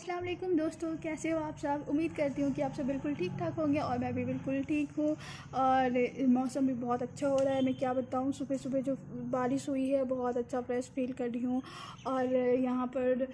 अस्सलाम वालेकुम दोस्तों, कैसे हो आप सब। उम्मीद करती हूँ कि आप सब बिल्कुल ठीक ठाक होंगे और मैं भी बिल्कुल ठीक हूँ। और मौसम भी बहुत अच्छा हो रहा है। मैं क्या बताऊँ, सुबह सुबह जो बारिश हुई है बहुत अच्छा फ्रेश फील कर रही हूँ। और यहाँ पर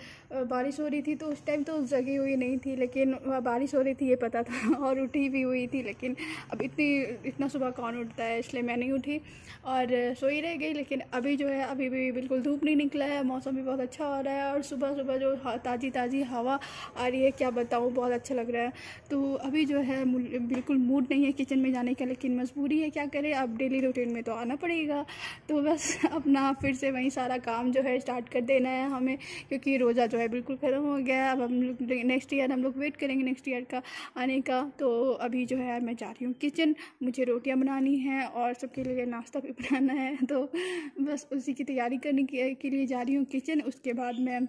बारिश हो रही थी तो उस टाइम तो जगी हुई नहीं थी, लेकिन बारिश हो रही थी ये पता था और उठी भी हुई थी। लेकिन अब इतना सुबह कौन उठता है, इसलिए मैं नहीं उठी और सोई रह गई। लेकिन अभी जो है अभी भी बिल्कुल धूप नहीं निकला है, मौसम भी बहुत अच्छा हो रहा है और सुबह सुबह जो ताज़ी ताज़ी हवा आ रही है, क्या बताऊँ, बहुत अच्छा लग रहा है। तो अभी जो है बिल्कुल मूड नहीं है किचन में जाने का, लेकिन मजबूरी है, क्या करें, अब डेली रूटीन में तो आना पड़ेगा। तो बस अपना फिर से वही सारा काम जो है स्टार्ट कर देना है हमें, क्योंकि रोज़ा जो है बिल्कुल ख़त्म हो गया है। अब हम लोग नेक्स्ट ईयर हम लोग वेट करेंगे नेक्स्ट ईयर का आने का। तो अभी जो है मैं जा रही हूँ किचन, मुझे रोटियाँ बनानी हैं और सबके लिए नाश्ता भी बनाना है। तो बस उसी की तैयारी करने के लिए जा रही हूँ किचन। उसके बाद मैं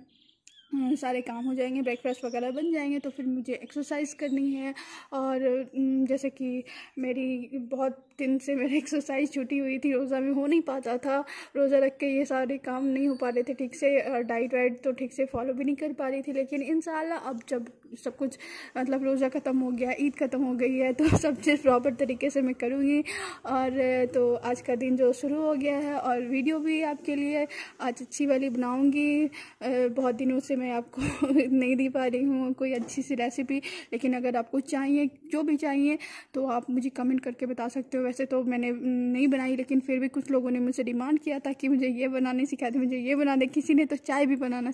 सारे काम हो जाएंगे, ब्रेकफास्ट वगैरह बन जाएंगे, तो फिर मुझे एक्सरसाइज करनी है। और जैसे कि मेरी बहुत दिन से मेरी एक्सरसाइज छूटी हुई थी, रोज़ा में हो नहीं पाता था। रोज़ा रख के ये सारे काम नहीं हो पा रहे थे ठीक से, डाइट वाइट तो ठीक से फॉलो भी नहीं कर पा रही थी। लेकिन इंशाल्लाह अब जब सब कुछ मतलब रोज़ा ख़त्म हो गया, ईद ख़त्म हो गई है, तो सब चीज़ प्रॉपर तरीके से मैं करूँगी। और तो आज का दिन जो शुरू हो गया है और वीडियो भी आपके लिए आज अच्छी वाली बनाऊँगी। बहुत दिनों से मैं आपको नहीं दे पा रही हूँ कोई अच्छी सी रेसिपी, लेकिन अगर आपको चाहिए, जो भी चाहिए, तो आप मुझे कमेंट करके बता सकते हो। वैसे तो मैंने नहीं बनाई, लेकिन फिर भी कुछ लोगों ने मुझसे डिमांड किया था कि मुझे ये बनाने सिखा दे, मुझे ये बना दे। किसी ने तो चाय भी बनाना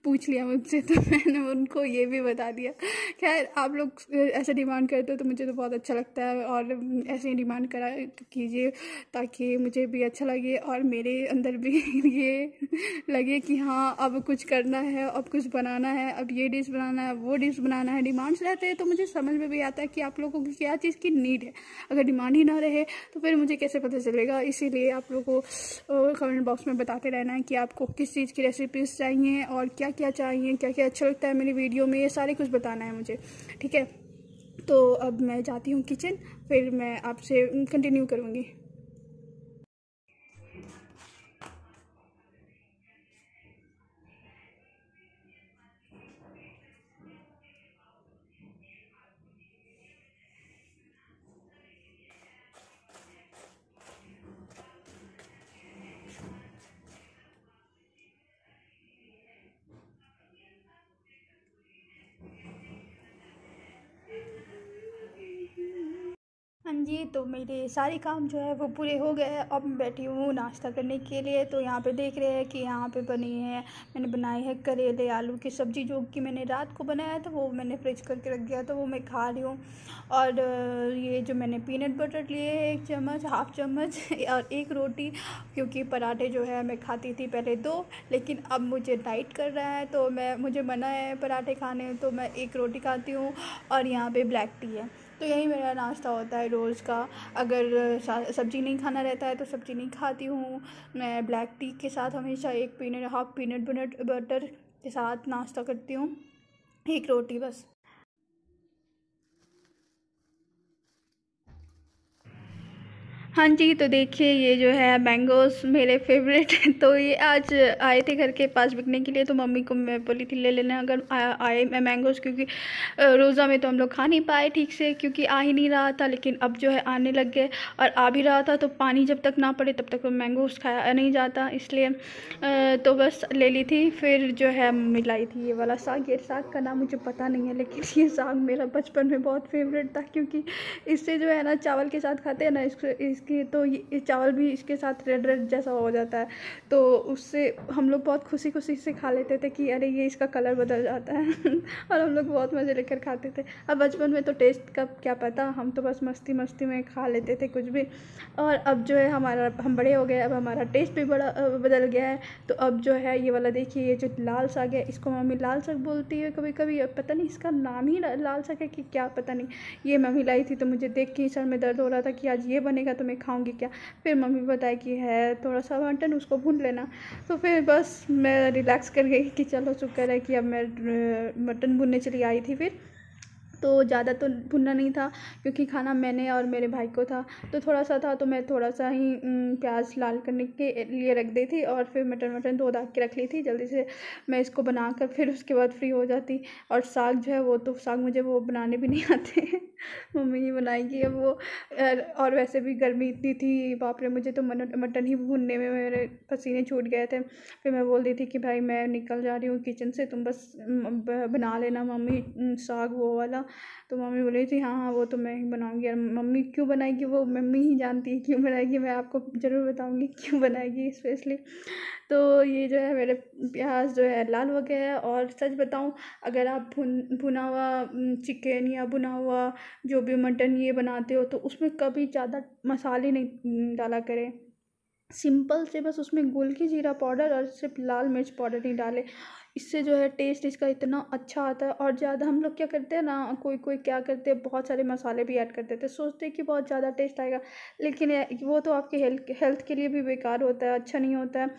पूछ लिया मुझसे, तो मैंने उनको ये भी बता दिया। खैर, आप लोग ऐसे डिमांड करते हो तो मुझे तो बहुत अच्छा लगता है, और ऐसे ही डिमांड करा कीजिए ताकि मुझे भी अच्छा लगे और मेरे अंदर भी ये लगे कि हाँ अब कुछ करना है, अब कुछ बनाना है, अब ये डिश बनाना है, वो डिश बनाना है। डिमांड्स रहते हैं तो मुझे समझ में भी आता है कि आप लोगों की क्या चीज़ की नीड है। अगर डिमांड ही ना रहे तो फिर मुझे कैसे पता चलेगा। इसीलिए आप लोगों को कमेंट बॉक्स में बताते रहना है कि आपको किस चीज़ की रेसिपीज़ चाहिए और क्या क्या चाहिए, क्या क्या अच्छा लगता है मेरी वीडियो में, ये सारे कुछ बताना है मुझे, ठीक है। तो अब मैं जाती हूँ किचन, फिर मैं आपसे कंटिन्यू करूँगी। हाँ जी, तो मेरे सारे काम जो है वो पूरे हो गए हैं। अब मैं बैठी हूँ नाश्ता करने के लिए। तो यहाँ पे देख रहे हैं कि यहाँ पे बनी है, मैंने बनाई है करेले आलू की सब्ज़ी, जो कि मैंने रात को बनाया था, वो मैंने फ्रिज करके रख दिया, तो वो मैं खा रही हूँ। और ये जो मैंने पीनट बटर लिए है 1 चम्मच, हाफ़ चम्मच और 1 रोटी, क्योंकि पराठे जो है मैं खाती थी पहले 2, लेकिन अब मुझे डाइट कर रहा है तो मुझे मना है पराठे खाने, तो मैं 1 रोटी खाती हूँ। और यहाँ पे ब्लैक टी है। तो यही मेरा नाश्ता होता है रोज़ का। अगर सब्ज़ी नहीं खाना रहता है तो सब्ज़ी नहीं खाती हूँ मैं। ब्लैक टी के साथ हमेशा 1 हाफ़ पीनट बटर के साथ नाश्ता करती हूँ, 1 रोटी बस। हाँ जी, तो देखिए ये जो है मैंगोज़ मेरे फेवरेट हैं। तो ये आज आए थे घर के पास बिकने के लिए, तो मम्मी को मैं बोली थी ले लेना अगर आए मैं मैंगोज़, क्योंकि रोज़ा में तो हम लोग खा नहीं पाए ठीक से, क्योंकि आ ही नहीं रहा था। लेकिन अब जो है आने लग गए, और आ भी रहा था तो पानी जब तक ना पड़े तब तक मैंगोज़ खाया नहीं जाता, इसलिए तो बस ले ली थी। फिर जो है मम्मी लाई थी ये वाला साग। ये साग का नाम मुझे पता नहीं है, लेकिन ये साग मेरा बचपन में बहुत फेवरेट था, क्योंकि इससे जो है ना चावल के साथ खाते हैं ना इसकी, तो ये चावल भी इसके साथ रेड रेड जैसा हो जाता है, तो उससे हम लोग बहुत खुशी खुशी से खा लेते थे कि अरे ये इसका कलर बदल जाता है और हम लोग बहुत मज़े लेकर खाते थे। अब बचपन में तो टेस्ट का क्या पता, हम तो बस मस्ती मस्ती में खा लेते थे कुछ भी। और अब जो है हम बड़े हो गए, अब हमारा टेस्ट भी बड़ा बदल गया है। तो अब जो है ये वाला देखिए, ये जो लाल साग है, इसको मम्मी लाल साग बोलती है कभी कभी, पता नहीं इसका नाम ही लाल साग है कि क्या, पता नहीं। ये मम्मी लाई थी तो मुझे देख के ही सर में दर्द हो रहा था कि आज ये बनेगा तो मैं खाऊंगी क्या। फिर मम्मी बताया कि है थोड़ा सा मटन, उसको भून लेना। तो फिर बस मैं रिलैक्स कर गई कि चलो शुक्र है कि अब मैं मटन भूनने चली आई थी। फिर तो ज़्यादा तो भुनना नहीं था क्योंकि खाना मैंने और मेरे भाई को था, तो थोड़ा सा था, तो मैं थोड़ा सा ही प्याज लाल करने के लिए रख दी थी और फिर मटन धो धा के रख ली थी जल्दी से। मैं इसको बनाकर फिर उसके बाद फ्री हो जाती। और साग जो है वो तो साग मुझे वो बनाने भी नहीं आते मम्मी ही बनाएगी अब वो। और वैसे भी गर्मी इतनी थी, बाप रे, मुझे तो मटन ही भूनने में मेरे पसीने छूट गए थे। फिर मैं बोल दी थी कि भाई मैं निकल जा रही हूँ किचन से, तुम बस बना लेना मम्मी साग वो वाला। तो मम्मी बोली थी हाँ हाँ वो तो मैं ही बनाऊँगी। और मम्मी क्यों बनाएगी वो मम्मी ही जानती है क्यों बनाएगी, मैं आपको ज़रूर बताऊँगी क्यों बनाएगी स्पेशली। तो ये जो है मेरे प्याज जो है लाल हो गया है। और सच बताऊँ, अगर आप भुना हुआ चिकन या भुना हुआ जो भी मटन ये बनाते हो तो उसमें कभी ज़्यादा मसाले नहीं डाला करें। सिंपल से बस उसमें गोलकी जीरा पाउडर और सिर्फ लाल मिर्च पाउडर नहीं डालें। इससे जो है टेस्ट इसका इतना अच्छा आता है। और ज़्यादा हम लोग क्या करते हैं ना, कोई कोई क्या करते हैं, बहुत सारे मसाले भी ऐड कर देते हैं, सोचते हैं कि बहुत ज़्यादा टेस्ट आएगा, लेकिन वो तो आपके हेल्थ के लिए भी बेकार होता है, अच्छा नहीं होता है।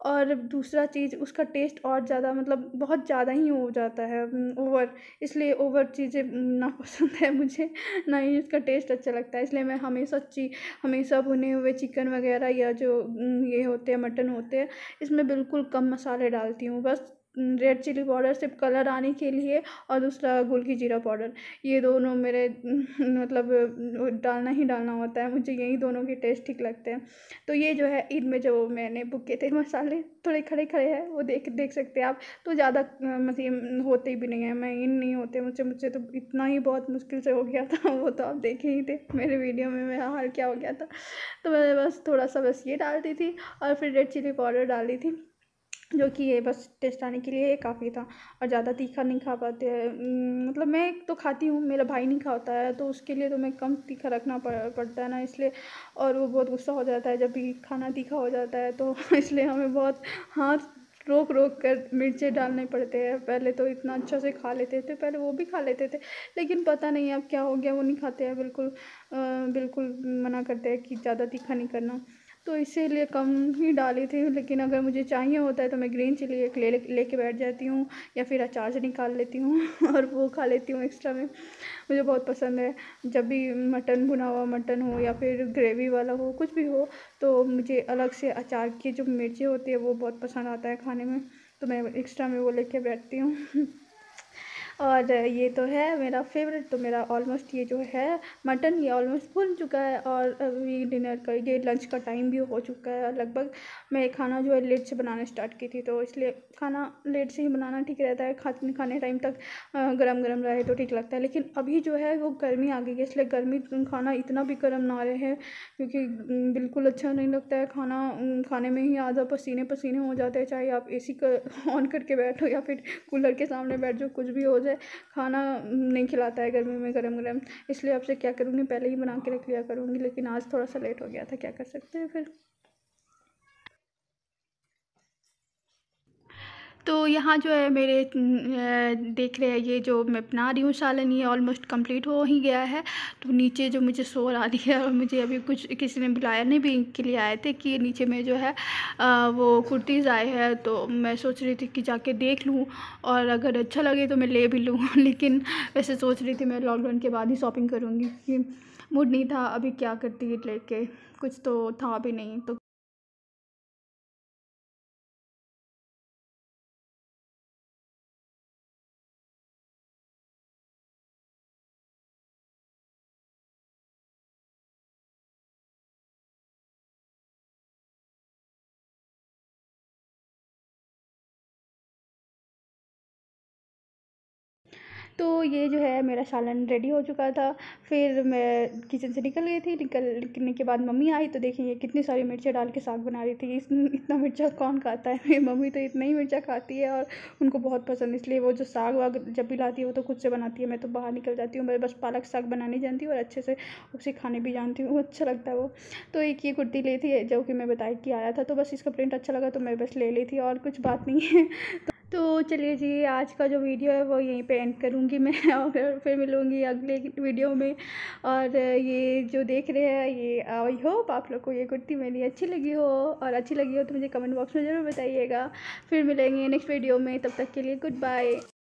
और दूसरा चीज़, उसका टेस्ट और ज़्यादा मतलब बहुत ज़्यादा ही हो जाता है ओवर। इसलिए ओवर चीज़ें ना पसंद है मुझे, ना ही उसका टेस्ट अच्छा लगता है। इसलिए मैं हमेशा भुने हुए चिकन वगैरह या जो ये होते हैं मटन होते हैं, इसमें बिल्कुल कम मसाले डालती हूँ। बस रेड चिली पाउडर सिर्फ कलर आने के लिए, और दूसरा गोलकी जीरा पाउडर, ये दोनों मेरे मतलब डालना ही डालना होता है, मुझे यही दोनों के टेस्ट ठीक लगते हैं। तो ये जो है ईद में जो मैंने बुके थे मसाले, थोड़े खड़े खड़े हैं, वो देख सकते हैं आप। तो ज़्यादा मतलब होते भी नहीं है, मैं इन नहीं होते मुझसे तो इतना ही बहुत मुश्किल से हो गया था वो तो आप देखे ही थे मेरे वीडियो में मेरा हाल क्या हो गया था। तो मैंने बस थोड़ा सा बस ये डाल दी थी और फिर रेड चिली पाउडर डाली थी, जो कि ये बस टेस्ट आने के लिए ये काफ़ी था। और ज़्यादा तीखा नहीं खा पाते हैं, मतलब मैं तो खाती हूँ, मेरा भाई नहीं खाता है, तो उसके लिए तो मैं कम तीखा रखना पड़ता है ना, इसलिए। और वो बहुत गुस्सा हो जाता है जब भी खाना तीखा हो जाता है, तो इसलिए हमें बहुत हाथ रोक रोक कर मिर्चें डालने पड़ते हैं। पहले तो इतना अच्छा से खा लेते थे, पहले वो भी खा लेते थे, लेकिन पता नहीं अब क्या हो गया, वो नहीं खाते हैं बिल्कुल। बिल्कुल मना करते हैं कि ज़्यादा तीखा नहीं करना, तो इसीलिए कम ही डाली थी। लेकिन अगर मुझे चाहिए होता है तो मैं ग्रीन चिली एक लेके बैठ जाती हूँ, या फिर अचार से निकाल लेती हूँ और वो खा लेती हूँ एक्स्ट्रा में। मुझे बहुत पसंद है, जब भी मटन भुना हुआ मटन हो या फिर ग्रेवी वाला हो, कुछ भी हो, तो मुझे अलग से अचार की जो मिर्ची होती है वो बहुत पसंद आता है खाने में, तो मैं एक्स्ट्रा में वो लेके बैठती हूँ और ये तो है मेरा फेवरेट। तो मेरा ऑलमोस्ट ये जो है मटन, ये ऑलमोस्ट भुन चुका है, और अभी डिनर का ये लंच का टाइम भी हो चुका है लगभग। मैं खाना जो है लेट से बनाना स्टार्ट की थी, तो इसलिए खाना लेट से ही बनाना ठीक रहता है, खाने टाइम तक गरम गरम रहे तो ठीक लगता है। लेकिन अभी जो है वो गर्मी आ गई है, इसलिए गर्मी खाना इतना भी गर्म ना रहे, क्योंकि बिल्कुल अच्छा नहीं लगता है खाना। खाने में ही आधा पसीने पसीने हो जाते हैं, चाहे आप एसी ऑन करके बैठो या फिर कूलर के सामने बैठ जाओ, कुछ भी हो जाए, खाना नहीं खिलाता है गर्मी में गरम गरम। इसलिए आपसे क्या करूँगी, पहले ही बना के रख लिया करूँगी, लेकिन आज थोड़ा सा लेट हो गया था, क्या कर सकते हैं फिर। तो यहाँ जो है मेरे देख रहे हैं, ये जो मैं बना रही हूँ सालन, ये ऑलमोस्ट कंप्लीट हो ही गया है। तो नीचे जो मुझे शोर आ रही है, और मुझे अभी कुछ किसी ने बुलाया नहीं भी के लिए आए थे कि नीचे में जो है वो कुर्तीज़ आए हैं, तो मैं सोच रही थी कि जाके देख लूँ, और अगर अच्छा लगे तो मैं ले भी लूँ लेकिन वैसे सोच रही थी मैं लॉकडाउन के बाद ही शॉपिंग करूँगी, क्योंकि मूड नहीं था अभी क्या करती लेके, कुछ तो था भी नहीं। तो तो ये जो है मेरा सालन रेडी हो चुका था। फिर मैं किचन से निकल गई थी, निकलने के बाद मम्मी आई, तो देखिए ये कितनी सारी मिर्चें डाल के साग बना रही थी। इतना मिर्चा कौन खाता है, मेरी मम्मी तो इतना ही मिर्चा खाती है और उनको बहुत पसंद, इसलिए वो जो साग वाग जब भी लाती है वो तो खुद से बनाती है, मैं तो बाहर निकल जाती हूँ। मैं बस पालक साग बनाने जानती हूँ और अच्छे से उसे खाने भी जानती हूँ, अच्छा लगता है वो। तो एक ये कुर्ती ली थी जो कि मैं बताई कि आया था, तो बस इसका प्रिंट अच्छा लगा तो मैं बस ले ली थी, और कुछ बात नहीं है तो चलिए जी, आज का जो वीडियो है वो यहीं पे एंड करूँगी मैं और फिर मिलूँगी अगले वीडियो में। और ये जो देख रहे हैं, ये आई होप आप लोग को ये कुर्ती मेरी अच्छी लगी हो, और अच्छी लगी हो तो मुझे कमेंट बॉक्स में ज़रूर बताइएगा। फिर मिलेंगे नेक्स्ट वीडियो में, तब तक के लिए गुड बाय।